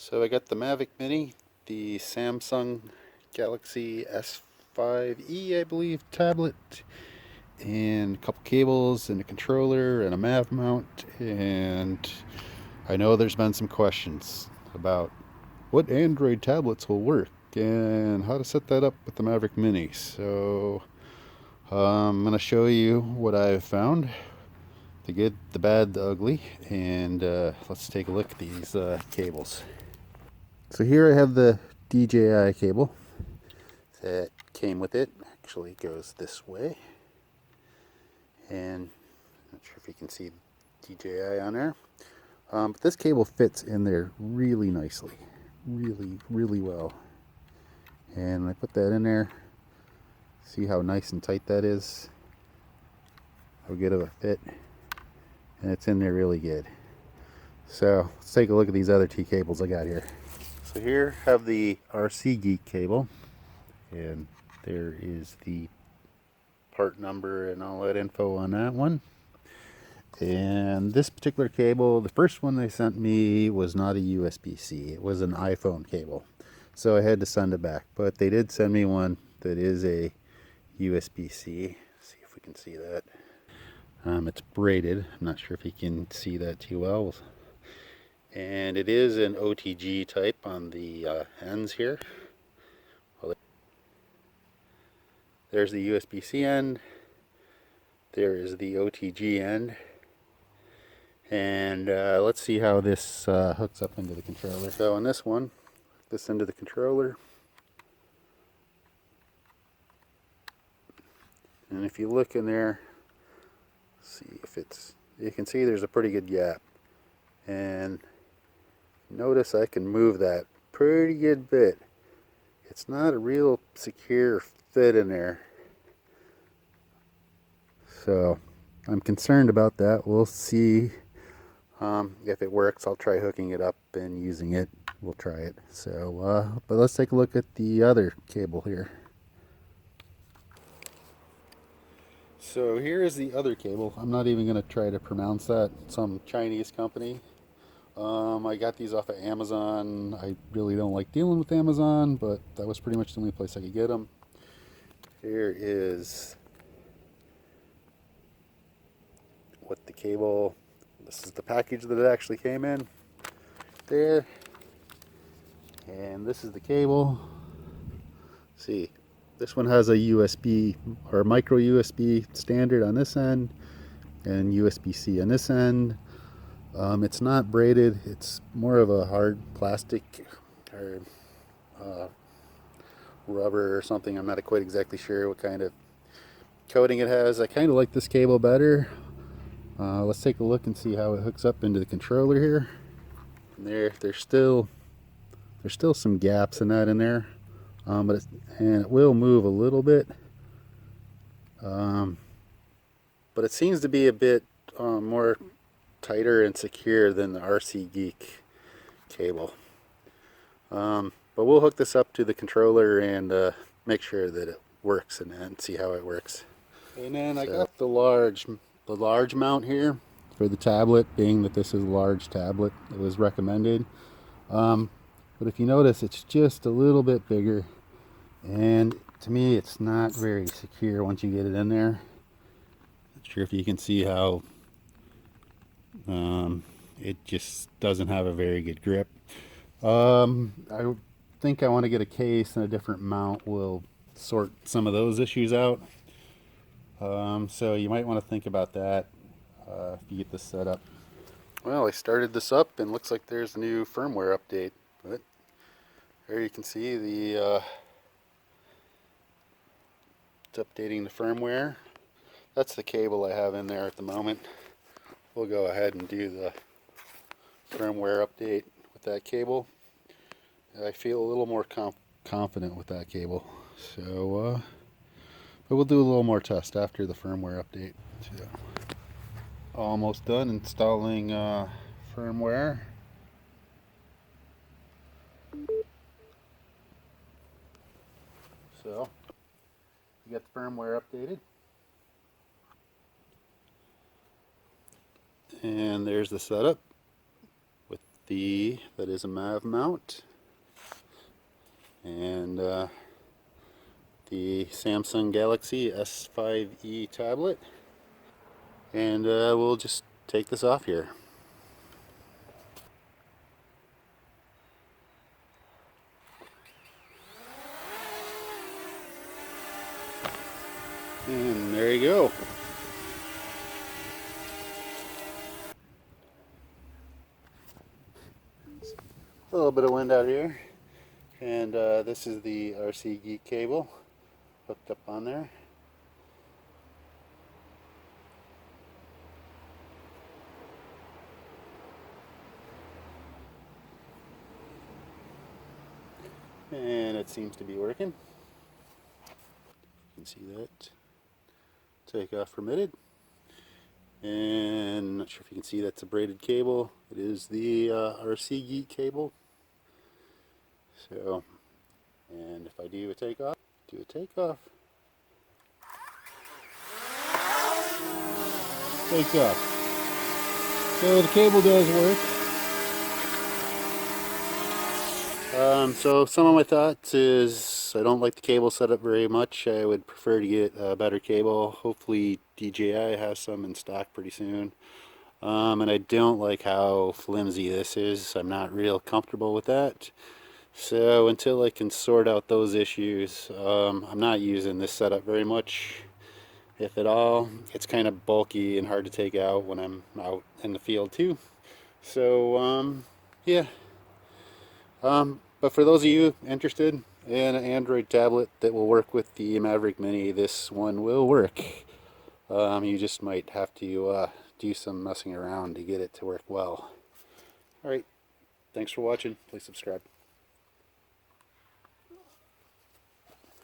So I got the Mavic Mini, the Samsung Galaxy S5e, I believe, tablet, and a couple cables and a controller and a Mavmount. And I know there's been some questions about what Android tablets will work and how to set that up with the Mavic Mini. So I'm going to show you what I've found, the good, the bad, the ugly, and let's take a look at these cables. So here I have the DJI cable that came with it. Actually goes this way, and I'm not sure if you can see DJI on there, but this cable fits in there really nicely, really well. And I put that in there. See how nice and tight that is, how good of a fit, and it's in there really good. So let's take a look at these other two cables I got here. So here I have the RCGEEK cable, and there is the part number and all that info on that one. And this particular cable, the first one they sent me was not a USB-C, it was an iPhone cable, so I had to send it back. But they did send me one that is a USB-C. See if we can see that. It's braided. I'm not sure if you can see that too well. And it is an OTG type on the ends here. Well, there's the USB-C end. There is the OTG end. And let's see how this hooks up into the controller. So on this one, this into the controller. And if you look in there, see if it's, you can see there's a pretty good gap. And notice I can move that pretty good bit. It's not a real secure fit in there, so I'm concerned about that. We'll see if it works. I'll try hooking it up and using it. We'll try it. So but let's take a look at the other cable here. So here is the other cable. I'm not even going to try to pronounce that. Some Chinese company. I got these off of Amazon. I really don't like dealing with Amazon, but that was pretty much the only place I could get them. Here is what the cable, this is the package that it actually came in there, and this is the cable. See, this one has a USB or micro USB standard on this end and USB-C on this end. It's not braided, it's more of a hard plastic or rubber or something. I'm not quite exactly sure what kind of coating it has. I kind of like this cable better. Let's take a look and see how it hooks up into the controller here. And there's still some gaps in that in there, but it will move a little bit. But it seems to be a bit more tighter and secure than the RCGEEK cable. But we'll hook this up to the controller and make sure that it works and see how it works. And then I got the large mount here for the tablet, being that this is a large tablet. It was recommended. But if you notice, it's just a little bit bigger, and to me it's not very secure once you get it in there. Not sure if you can see how it just doesn't have a very good grip. I think I want to get a case and a different mount will sort some of those issues out. So you might want to think about that if you get this set up. Well, I started this up and looks like there's a new firmware update. But there you can see the it's updating the firmware. That's the cable I have in there at the moment. We'll go ahead and do the firmware update with that cable. I feel a little more confident with that cable. So, but we'll do a little more test after the firmware update. So, almost done installing firmware. So, we got the firmware updated. And there's the setup with that is a Mavmount, and the Samsung Galaxy S5e tablet, and we'll just take this off here. And there you go. A little bit of wind out here, and this is the Rcd cable hooked up on there. And it seems to be working. You can see that. Takeoff permitted. And I'm not sure if you can see that's a braided cable. It is the Rcd cable. So, and if I do a takeoff, takeoff. So the cable does work. So some of my thoughts is I don't like the cable setup very much. I would prefer to get a better cable. Hopefully DJI has some in stock pretty soon. And I don't like how flimsy this is. I'm not real comfortable with that. So until I can sort out those issues, I'm not using this setup very much, if at all. It's kind of bulky and hard to take out when I'm out in the field too. So yeah. But for those of you interested in an Android tablet that will work with the Mavic Mini, this one will work. You just might have to do some messing around to get it to work well. Alright, thanks for watching. Please subscribe.